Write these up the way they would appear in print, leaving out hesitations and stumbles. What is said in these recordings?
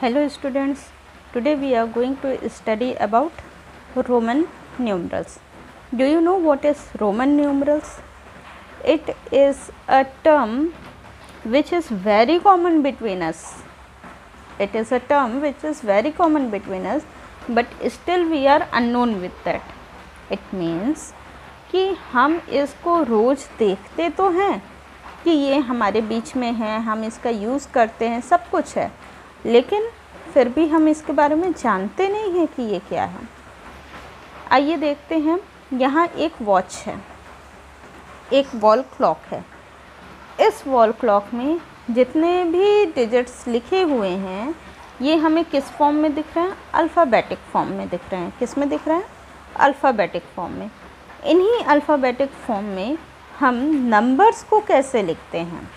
Hello students, today we are going to study about Roman numerals. Do you know what is Roman numerals? It is a term which is very common between us. It is a term which is very common between us, but still we are unknown with that. It means कि हम इसको रोज़ देखते तो हैं कि ये हमारे बीच में है, हम इसका यूज़ करते हैं, सब कुछ है, लेकिन फिर भी हम इसके बारे में जानते नहीं हैं कि ये क्या है। आइए देखते हैं। यहाँ एक वॉच है, एक वॉल क्लॉक है। इस वॉल क्लॉक में जितने भी डिजिट्स लिखे हुए हैं ये हमें किस फॉर्म में दिख रहे हैं? अल्फ़ाबेटिक फॉर्म में दिख रहे हैं। किस में दिख रहे हैं? अल्फ़ाबेटिक फॉर्म में। इन्हीं अल्फ़ाबेटिक फॉर्म में हम नंबर्स को कैसे लिखते हैं?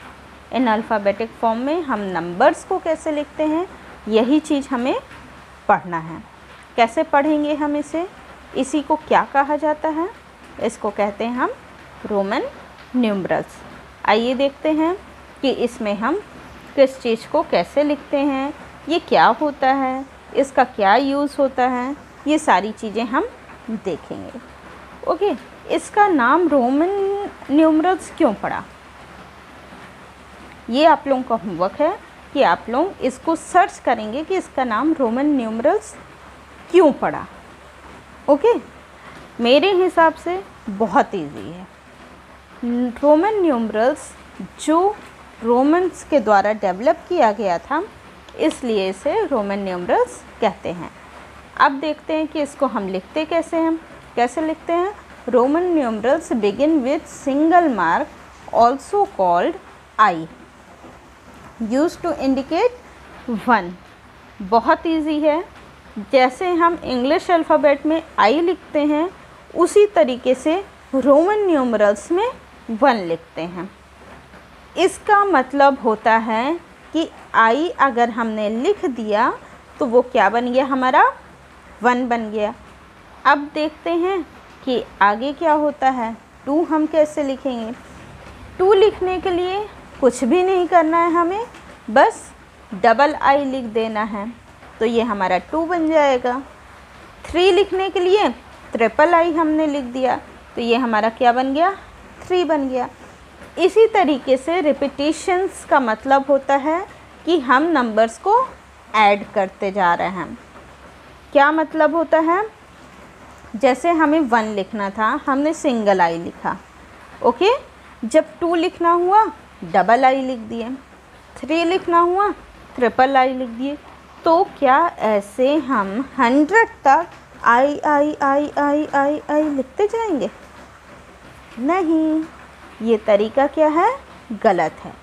इन अल्फ़ाबेटिक फॉर्म में हम नंबर्स को कैसे लिखते हैं, यही चीज़ हमें पढ़ना है। कैसे पढ़ेंगे हम इसे? इसी को क्या कहा जाता है? इसको कहते हैं हम रोमन न्यूमरल्स। आइए देखते हैं कि इसमें हम किस चीज़ को कैसे लिखते हैं, ये क्या होता है, इसका क्या यूज़ होता है, ये सारी चीज़ें हम देखेंगे। ओके, इसका नाम रोमन न्यूमरल्स क्यों पड़ा? ये आप लोगों का होमवर्क है कि आप लोग इसको सर्च करेंगे कि इसका नाम रोमन न्यूमरल्स क्यों पड़ा। ओके, मेरे हिसाब से बहुत इजी है। रोमन न्यूमरल्स जो रोमन्स के द्वारा डेवलप किया गया था, इसलिए इसे रोमन न्यूमरल्स कहते हैं। अब देखते हैं कि इसको हम लिखते कैसे हैं। कैसे लिखते हैं? Roman numerals begin with single mark also called I, used to indicate 1। बहुत इजी है। जैसे हम इंग्लिश अल्फ़ाबेट में आई लिखते हैं, उसी तरीके से रोमन न्यूमरल्स में 1 लिखते हैं। इसका मतलब होता है कि आई अगर हमने लिख दिया तो वो क्या बन गया? हमारा 1 बन गया। अब देखते हैं कि आगे क्या होता है। 2 हम कैसे लिखेंगे? 2 लिखने के लिए कुछ भी नहीं करना है, हमें बस डबल आई लिख देना है, तो ये हमारा 2 बन जाएगा। 3 लिखने के लिए ट्रिपल आई हमने लिख दिया, तो ये हमारा क्या बन गया? 3 बन गया। इसी तरीके से रिपीटिशंस का मतलब होता है कि हम नंबर्स को ऐड करते जा रहे हैं। क्या मतलब होता है? जैसे हमें 1 लिखना था, हमने सिंगल आई लिखा। ओके, जब 2 लिखना हुआ डबल आई लिख दिए, 3 लिखना हुआ ट्रिपल आई लिख दिए। तो क्या ऐसे हम 100 तक आई आई आई आई आई आई लिखते जाएंगे? नहीं, ये तरीका क्या है? गलत है।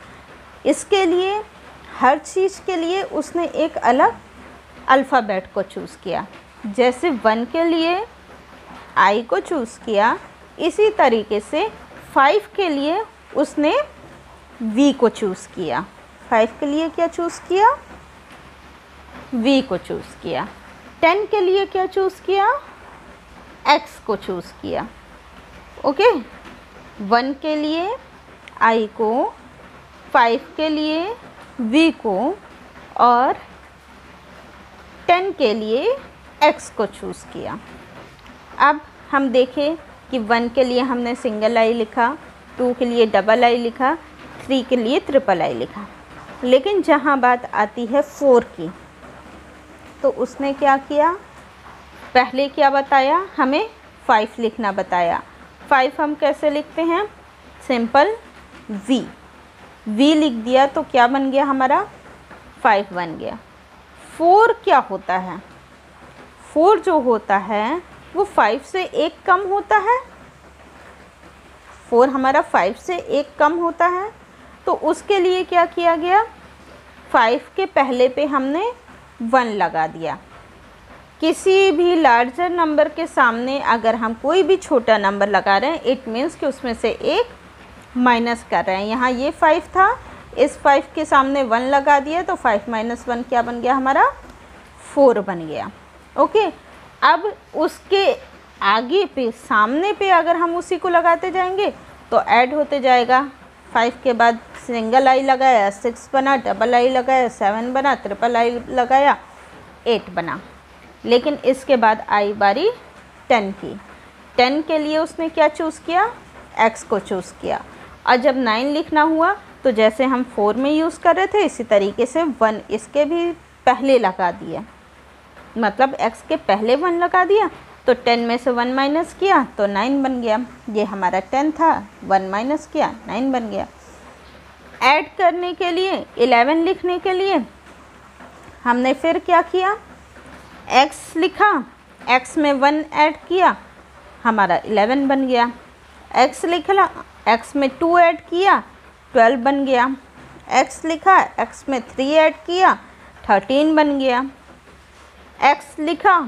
इसके लिए हर चीज़ के लिए उसने एक अलग अल्फ़ाबेट को चूज़ किया। जैसे 1 के लिए आई को चूज़ किया, इसी तरीके से 5 के लिए उसने वी को चूज़ किया। 5 के लिए क्या चूज़ किया? वी को चूज़ किया। 10 के लिए क्या चूज़ किया? एक्स को चूज़ किया। ओके, 1 के लिए आई को, 5 के लिए वी को और 10 के लिए एक्स को चूज़ किया। अब हम देखें कि 1 के लिए हमने सिंगल आई लिखा, 2 के लिए डबल आई लिखा, 3 के लिए ट्रिपल आई लिखा। लेकिन जहाँ बात आती है 4 की, तो उसने क्या किया? पहले क्या बताया? हमें 5 लिखना बताया। 5 हम कैसे लिखते हैं? सिंपल वी लिख दिया, तो क्या बन गया हमारा? 5 बन गया। 4 क्या होता है? 4 जो होता है वो 5 से 1 कम होता है। 4 हमारा 5 से 1 कम होता है, तो उसके लिए क्या किया गया? 5 के पहले पे हमने 1 लगा दिया। किसी भी लार्जर नंबर के सामने अगर हम कोई भी छोटा नंबर लगा रहे हैं, इट मीन्स कि उसमें से 1 माइनस कर रहे हैं। यहाँ ये 5 था, इस 5 के सामने 1 लगा दिया, तो 5 - 1 क्या बन गया हमारा? 4 बन गया। ओके, अब उसके आगे पे, सामने पे अगर हम उसी को लगाते जाएंगे तो ऐड होते जाएगा। 5 के बाद सिंगल आई लगाया 6 बना, डबल आई लगाया 7 बना, ट्रिपल आई लगाया 8 बना। लेकिन इसके बाद आई बारी 10 की। 10 के लिए उसने क्या चूज़ किया, x को चूज़ किया। और जब 9 लिखना हुआ तो जैसे हम 4 में यूज़ कर रहे थे इसी तरीके से 1 इसके भी पहले लगा दिया, मतलब x के पहले 1 लगा दिया। तो 10 में से 1 माइनस किया तो 9 बन गया। ये हमारा 10 था, 1 माइनस किया 9 बन गया। ऐड करने के लिए 11 लिखने के लिए हमने फिर क्या किया, x लिखा, x में 1 ऐड किया, हमारा 11 बन गया। x लिखा, x में 2 ऐड किया, 12 बन गया। x लिखा, x में 3 ऐड किया, 13 बन गया। x लिखा,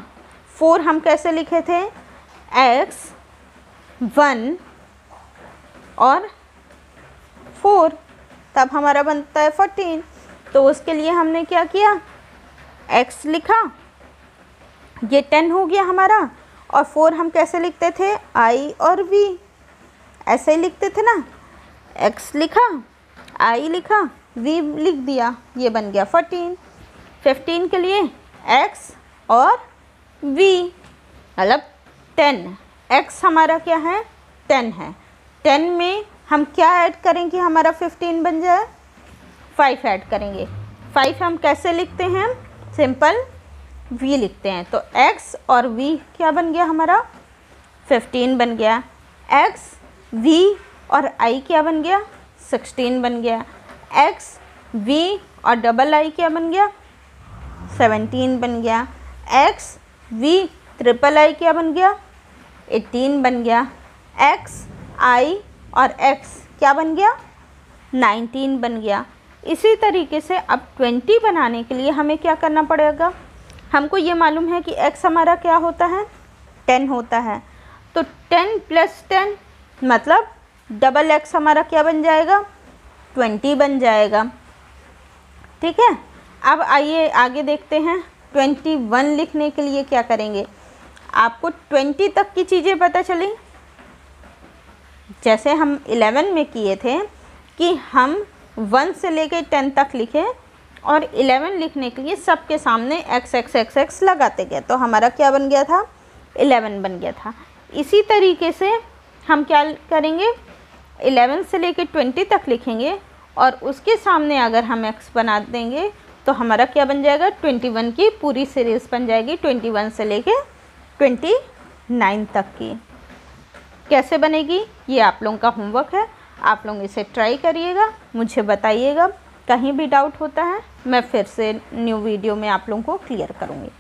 4 हम कैसे लिखे थे, x 1 और 4, तब हमारा बनता है 14। तो उसके लिए हमने क्या किया, x लिखा, ये 10 हो गया हमारा। और 4 हम कैसे लिखते थे, i और v, ऐसे ही लिखते थे ना। x लिखा, i लिखा, v लिख दिया, ये बन गया 14। 15 के लिए x और v, मतलब 10। x हमारा क्या है, 10 है। 10 में हम क्या ऐड करें कि हमारा 15 बन जाए, 5 ऐड करेंगे। 5 हम कैसे लिखते हैं, सिंपल v लिखते हैं। तो x और v क्या बन गया हमारा, 15 बन गया। x v और i क्या बन गया, 16 बन गया। x v और डबल i क्या बन गया, 17 बन गया। x v ट्रिपल i क्या बन गया, 18 बन गया। x i और x क्या बन गया, 19 बन गया। इसी तरीके से अब 20 बनाने के लिए हमें क्या करना पड़ेगा, हमको ये मालूम है कि x हमारा क्या होता है, 10 होता है। तो 10 + 10 मतलब डबल x हमारा क्या बन जाएगा, 20 बन जाएगा। ठीक है, अब आइए आगे देखते हैं। 21 लिखने के लिए क्या करेंगे, आपको 20 तक की चीज़ें पता चली। जैसे हम 11 में किए थे कि हम 1 से लेके 10 तक लिखे और 11 लिखने के लिए सबके सामने x x x x लगाते गए, तो हमारा क्या बन गया था, 11 बन गया था। इसी तरीके से हम क्या करेंगे, 11 से लेके 20 तक लिखेंगे और उसके सामने अगर हम x बना देंगे तो हमारा क्या बन जाएगा, 21 की पूरी सीरीज़ बन जाएगी, 21 से लेके 29 तक की। कैसे बनेगी ये आप लोगों का होमवर्क है, आप लोग इसे ट्राई करिएगा, मुझे बताइएगा। कहीं भी डाउट होता है मैं फिर से न्यू वीडियो में आप लोगों को क्लियर करूँगी।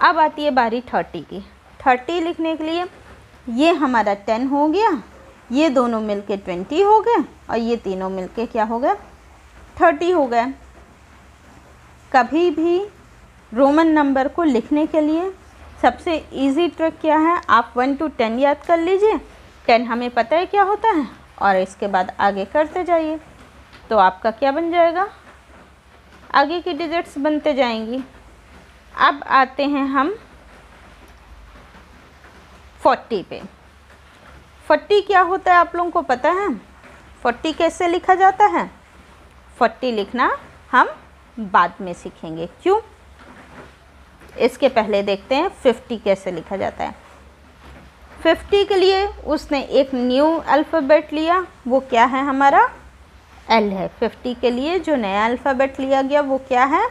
अब आती है बारी 30 की। 30 लिखने के लिए ये हमारा 10 हो गया, ये दोनों मिलके 20 हो गए और ये तीनों मिलके क्या हो गया, 30 हो गए। कभी भी रोमन नंबर को लिखने के लिए सबसे इजी ट्रिक क्या है, आप 1 to 10 याद कर लीजिए। 10 हमें पता है क्या होता है और इसके बाद आगे करते जाइए तो आपका क्या बन जाएगा, आगे की डिजिट्स बनते जाएंगी। अब आते हैं हम 40 पे। 40 क्या होता है आप लोगों को पता है, 40 कैसे लिखा जाता है, 40 लिखना हम बाद में सीखेंगे। क्यों, इसके पहले देखते हैं 50 कैसे लिखा जाता है। 50 के लिए उसने एक न्यू अल्फ़ाबेट लिया, वो क्या है हमारा, L है। 50 के लिए जो नया अल्फ़ाबेट लिया गया वो क्या है,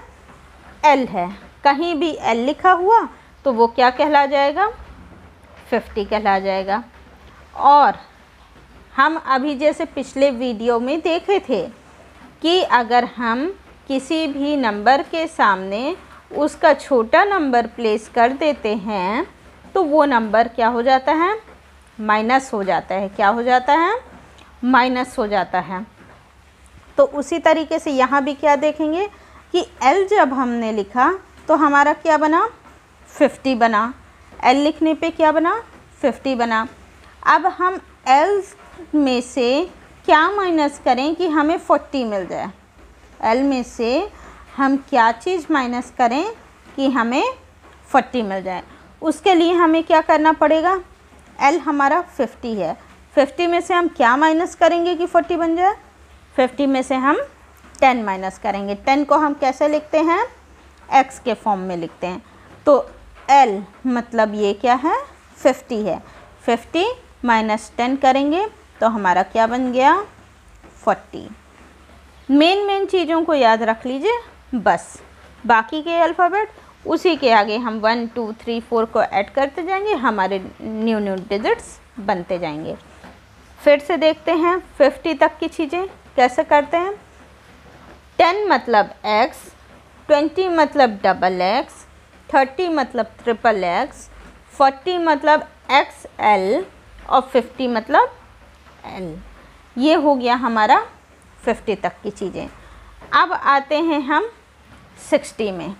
L है। कहीं भी L लिखा हुआ तो वो क्या कहला जाएगा, 50 कहला जाएगा। और हम अभी जैसे पिछले वीडियो में देखे थे कि अगर हम किसी भी नंबर के सामने उसका छोटा नंबर प्लेस कर देते हैं तो वो नंबर क्या हो जाता है, माइनस हो जाता है। क्या हो जाता है, माइनस हो जाता है। तो उसी तरीके से यहाँ भी क्या देखेंगे कि L जब हमने लिखा तो हमारा क्या बना, 50 बना। L लिखने पे क्या बना, 50 बना। अब हम L में से क्या माइनस करें कि हमें 40 मिल जाए, L में से हम क्या चीज़ माइनस करें कि हमें 40 मिल जाए। उसके लिए हमें क्या करना पड़ेगा, L हमारा 50 है, 50 में से हम क्या माइनस करेंगे कि 40 बन जाए, 50 में से हम 10 माइनस करेंगे। 10 को हम कैसे लिखते हैं, x के फॉर्म में लिखते हैं। तो L मतलब ये क्या है, 50 है। 50 माइनस 10 करेंगे तो हमारा क्या बन गया, 40। मेन चीज़ों को याद रख लीजिए बस, बाकी के अल्फ़ाबेट उसी के आगे हम 1 2 3 4 को ऐड करते जाएंगे, हमारे न्यू डिजिट्स बनते जाएंगे। फिर से देखते हैं 50 तक की चीज़ें कैसे करते हैं। 10 मतलब x, 20 मतलब डबल x, 30 मतलब ट्रिपल x, 40 मतलब XL और 50 मतलब L। ये हो गया हमारा 50 तक की चीज़ें। अब आते हैं हम 60 में।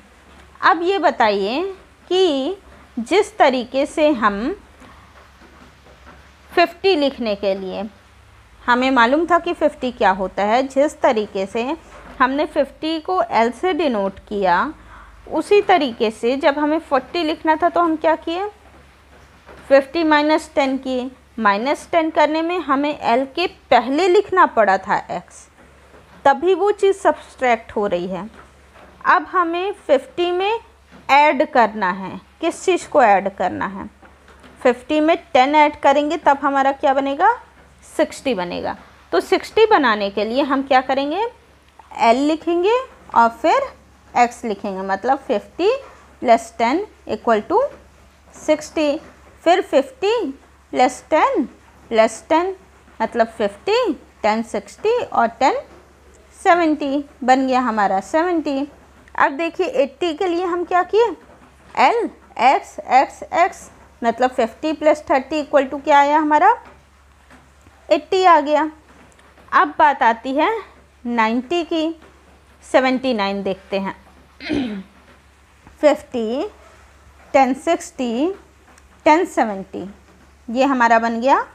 अब ये बताइए कि जिस तरीके से हम 50 लिखने के लिए हमें मालूम था कि 50 क्या होता है, जिस तरीके से हमने 50 को L से डिनोट किया, उसी तरीके से जब हमें 40 लिखना था तो हम क्या किए, 50 माइनस 10 किए। माइनस 10 करने में हमें L के पहले लिखना पड़ा था x, तभी वो चीज़ सब्सट्रैक्ट हो रही है। अब हमें 50 में ऐड करना है, किस चीज़ को ऐड करना है, 50 में 10 ऐड करेंगे तब हमारा क्या बनेगा, 60 बनेगा। तो 60 बनाने के लिए हम क्या करेंगे, L लिखेंगे और फिर x लिखेंगे, मतलब 50 प्लस 10 इक्वल टू 60। फिर 50 प्लस 10 प्लस 10 मतलब 50, 10 60 और 10 70 बन गया हमारा 70। अब देखिए 80 के लिए हम क्या किए, L x x x मतलब 50 प्लस 30 इक्वल टू क्या आया हमारा, 80 आ गया। अब बात आती है 90 की। 79 देखते हैं 50, 10 60, 10 70, ये हमारा बन गया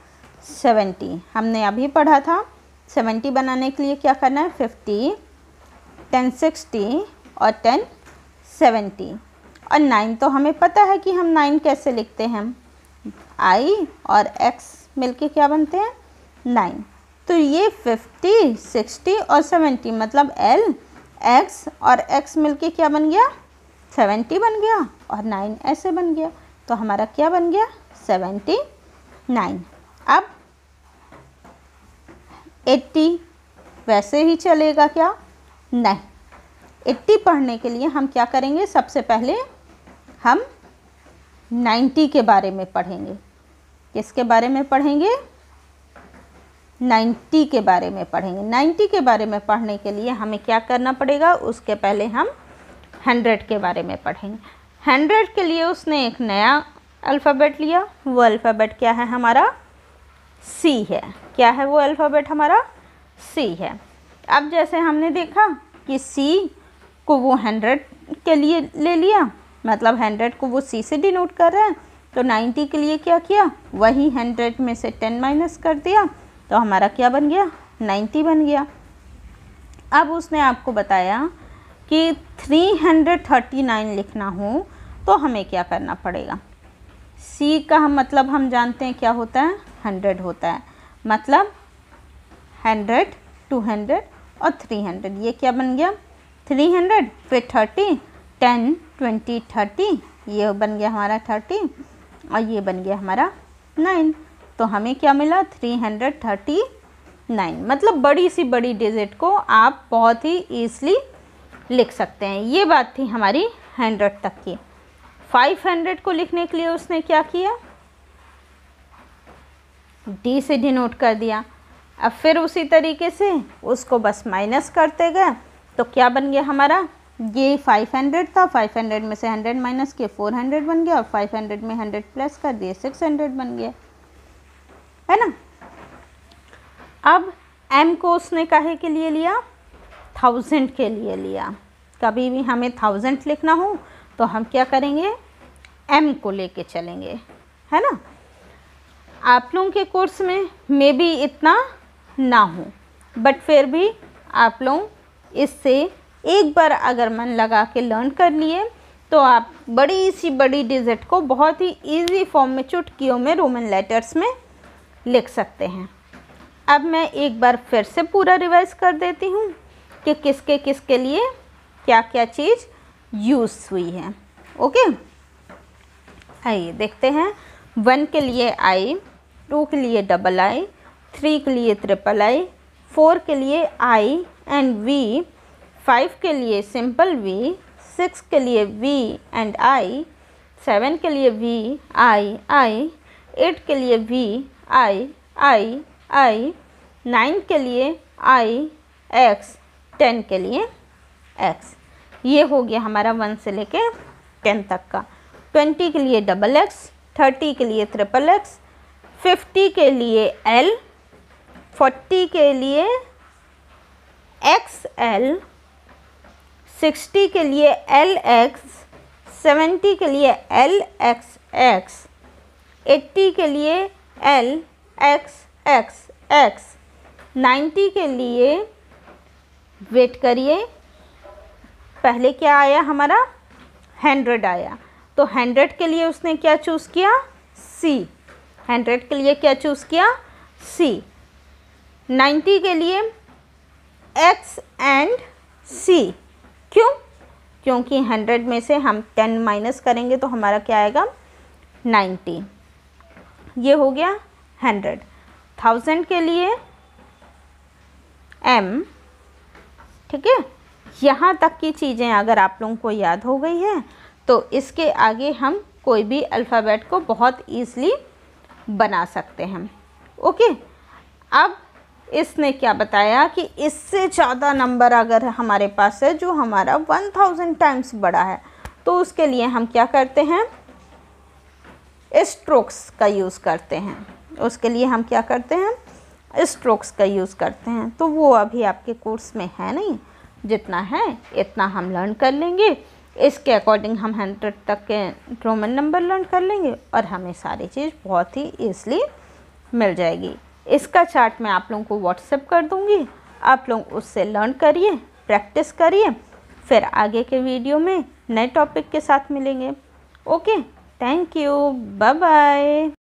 70। हमने अभी पढ़ा था 70 बनाने के लिए क्या करना है, 50, 10 60 और 10 70। और 9 तो हमें पता है कि हम 9 कैसे लिखते हैं, I और X मिलके क्या बनते हैं, 9। तो ये 50, 60 और 70 मतलब L, X और X मिलके क्या बन गया, 70 बन गया और 9 ऐसे बन गया। तो हमारा क्या बन गया, 79। अब 80 वैसे ही चलेगा क्या, नहीं। 80 पढ़ने के लिए हम क्या करेंगे, सबसे पहले हम 90 के बारे में पढ़ेंगे। किसके बारे में पढ़ेंगे, 90 के बारे में पढ़ेंगे। 90 के बारे में पढ़ने के लिए हमें क्या करना पड़ेगा, उसके पहले हम 100 के बारे में पढ़ेंगे। 100 के लिए उसने एक नया अल्फ़ाबेट लिया, वो अल्फ़ाबेट क्या है हमारा, C है। क्या है वो अल्फ़ाबेट हमारा, C है। अब जैसे हमने देखा कि C को वो 100 के लिए ले लिया, मतलब 100 को वो C से डिनोट कर रहा है, तो 90 के लिए क्या किया, वही 100 में से 10 माइनस कर दिया, तो हमारा क्या बन गया, 90 बन गया। अब उसने आपको बताया कि 339 लिखना हो तो हमें क्या करना पड़ेगा। C का मतलब हम जानते हैं क्या होता है, 100 होता है, मतलब 100, 200 और 300। ये क्या बन गया, 300 फिर 30, 10 20 30, ये बन गया हमारा 30 और ये बन गया हमारा 9। तो हमें क्या मिला, 339। मतलब बड़ी सी बड़ी डिजिट को आप बहुत ही ईज़िली लिख सकते हैं। ये बात थी हमारी 100 तक की। 500 को लिखने के लिए उसने क्या किया, D से डिनोट कर दिया। अब फिर उसी तरीके से उसको बस माइनस करते गए, तो क्या बन गया हमारा, ये 500 था, 500 में से 100 माइनस किए 400 बन गया, और 500 में 100 प्लस कर दिए 600 बन गया, है ना। अब M को उसने काहे के लिए लिया, 1000 के लिए लिया। कभी भी हमें 1000 लिखना हो तो हम क्या करेंगे, M को लेके चलेंगे, है ना। आप लोगों के कोर्स में मे बी इतना ना हो, बट फिर भी आप लोग इससे एक बार अगर मन लगा के लर्न कर लिए तो आप बड़ी सी बड़ी डिजिट को बहुत ही इजी फॉर्म में, चुटकियों में, रोमन लेटर्स में लिख सकते हैं। अब मैं एक बार फिर से पूरा रिवाइज कर देती हूँ कि किसके किसके लिए क्या क्या चीज़ यूज़ हुई है। ओके, आइए देखते हैं। 1 के लिए I, 2 के लिए डबल I, 3 के लिए ट्रिपल I, 4 के लिए I एंड V, 5 के लिए सिंपल V, 6 के लिए V एंड I, 7 के लिए V I, 8 के लिए V I, 9 के लिए I X, 10 के लिए X। ये हो गया हमारा 1 से लेके 10 तक का। 20 के लिए डबल X, 30 के लिए ट्रिपल X, 50 के लिए L, 40 के लिए XL, 60 के लिए LX, 70 के लिए LXX, 80 के लिए LXXX, 90 के लिए वेट करिए, पहले क्या आया हमारा 100 आया, तो 100 के लिए उसने क्या चूज़ किया C, 100 के लिए क्या चूज़ किया C। 90 के लिए X एंड C, क्यों? क्योंकि 100 में से हम 10 माइनस करेंगे तो हमारा क्या आएगा 90, ये हो गया 100। 1000 के लिए M, ठीक है। यहाँ तक की चीज़ें अगर आप लोगों को याद हो गई है तो इसके आगे हम कोई भी अल्फ़ाबेट को बहुत ईज़िली बना सकते हैं। ओके, अब इसने क्या बताया कि इससे ज़्यादा नंबर अगर हमारे पास है जो हमारा 1000 टाइम्स बड़ा है तो उसके लिए हम क्या करते हैं, स्ट्रोक्स का यूज़ करते हैं। उसके लिए हम क्या करते हैं, स्ट्रोक्स का यूज़ करते हैं। तो वो अभी आपके कोर्स में है नहीं, जितना है इतना हम लर्न कर लेंगे, इसके अकॉर्डिंग हम 100 तक के रोमन नंबर लर्न कर लेंगे और हमें सारी चीज़ बहुत ही ईज़िली मिल जाएगी। इसका चार्ट मैं आप लोगों को व्हाट्सएप कर दूँगी, आप लोग उससे लर्न करिए, प्रैक्टिस करिए, फिर आगे के वीडियो में नए टॉपिक के साथ मिलेंगे। Okay, thank you, bye bye.